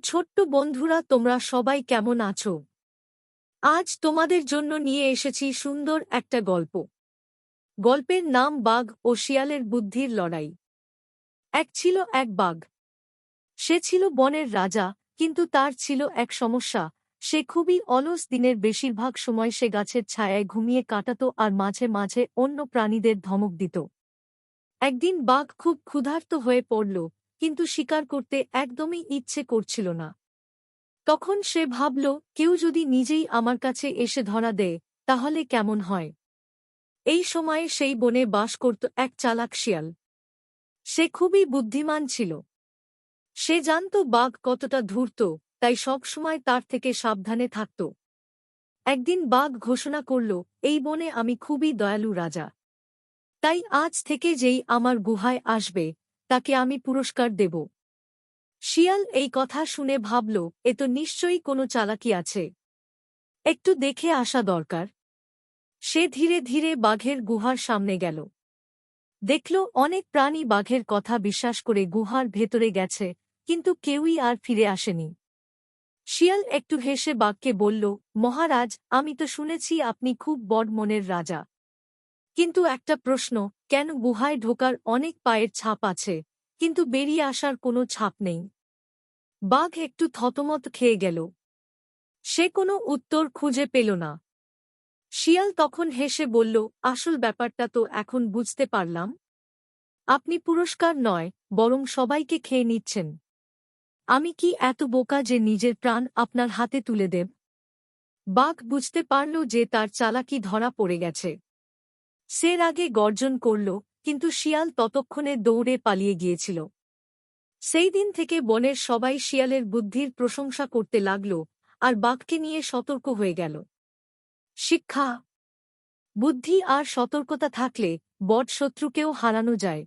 ছোট্ট বন্ধুরা, তোমরা সবাই কেমন আছো? আজ তোমাদের জন্য নিয়ে এসেছি সুন্দর একটা গল্প। গল্পের নাম বাঘ ও শিয়ালের বুদ্ধির লড়াই। ছিল এক বাঘ। সে ছিল বনের রাজা, কিন্তু তার ছিল এক সমস্যা। সে খুবই অলস, দিনের বেশিরভাগ সময় সে গাছের ছায়ায় ঘুমিয়ে কাটাত আর মাঝে মাঝে অন্য প্রাণীদের ধমক দিত। একদিন বাঘ খুব ক্ষুধার্ত হয়ে পড়ল, কিন্তু শিকার করতে একদমই ইচ্ছে করছিল না। তখন সে ভাবল, কেউ যদি নিজেই আমার কাছে এসে ধরা দেয় তাহলে কেমন হয়। এই সময়ে সেই বনে বাস করত এক চালাক শিয়াল। সে খুবই বুদ্ধিমান ছিল। সে জানত বাঘ কতটা ধূর্ত, তাই সবসময় তার থেকে সাবধানে থাকত। একদিন বাঘ ঘোষণা করল, এই বনে আমি খুবই দয়ালু রাজা। তাই আজ থেকে যেই আমার গুহায় আসবে তাকে আমি পুরস্কার দেব। শিয়াল এই কথা শুনে ভাবল, এ তো নিশ্চয়ই কোনো চালাকি আছে, একটু দেখে আসা দরকার। সে ধীরে ধীরে বাঘের গুহার সামনে গেল। দেখল অনেক প্রাণী বাঘের কথা বিশ্বাস করে গুহার ভেতরে গেছে, কিন্তু কেউই আর ফিরে আসেনি। শিয়াল একটু হেসে বাঘকে বলল, মহারাজ, আমি তো শুনেছি আপনি খুব বড় মনের রাজা। কিন্তু একটা প্রশ্ন, কেন গুহায় ঢোকার অনেক পায়ের ছাপ আছে, কিন্তু বেরিয়ে আসার কোনো ছাপ নেই? বাঘ একটু থতমত খেয়ে গেল। সে কোনো উত্তর খুঁজে পেল না। শিয়াল তখন হেসে বলল, আসল ব্যাপারটা তো এখন বুঝতে পারলাম। আপনি পুরস্কার নয়, বরং সবাইকে খেয়ে নিচ্ছেন। আমি কি এত বোকা যে নিজের প্রাণ আপনার হাতে তুলে দেব? বাঘ বুঝতে পারল যে তার চালাকি ধরা পড়ে গেছে। সে রাগে গর্জন করল, কিন্তু শিয়াল ততক্ষণে দৌড়ে পালিয়ে গিয়েছিল। সেই দিন থেকে বনের সবাই শিয়ালের বুদ্ধির প্রশংসা করতে লাগল, আর বাঘকে নিয়ে সতর্ক হয়ে গেল। শিক্ষা: বুদ্ধি আর সতর্কতা থাকলে বড় শত্রুকেও হারানো যায়।